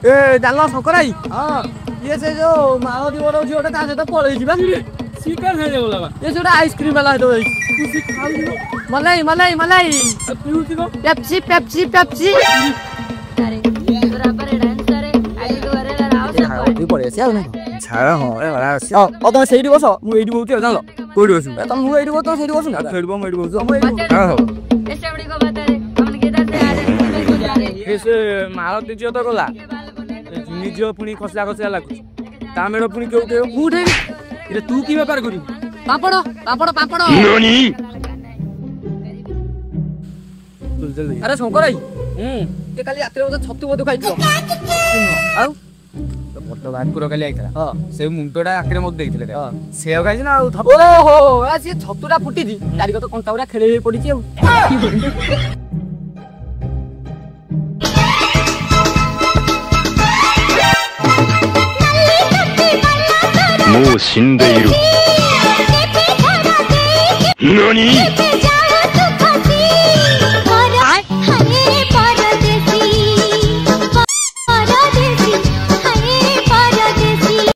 ए जानो शंकर भाई हां ये से जो माओदी बड़ झियोटा ता से तो पळै जिबा शिकार है बोला ये छोटा आइसक्रीम वाला है तो भाई तू खाऊ मलाई मलाई मलाई पीउती को पेप्सी पेप्सी पेप्सी अरे बराबर है डांसर है आई तो अरे राव सब तू पळै आसी आ ना छाड़ा हो ए बड़ा ओ तो सेठी बस मु एडी बोलते जानो कोडी बसु तो मु एडी बोलतो सेठी बसु ना खेलबो मेडी बसु हम एडी हां हो ऐसे बड़ी को बता रे हमन किधर से आ रहे हैं जा रहे से मारती जियो तो गला निजो पुनी खसला खसला लागु तामेडो पुनी केउ केउ उठे इरे तू की व्यापार करी पापड़ पापड़ पापड़ ननी अरे शंकर भाई ये काली रात्रि बजे छतु बदु खाइतो आउ मोटो भाकुर काली आइतला हां से मुंटोडा आखिरे मत देखिले रे सेव खाइछ ना ओहो आ से छतुरा फुटी दी चारि गत कंटाउरा खेले पड़ी छीもう死んでいる。何？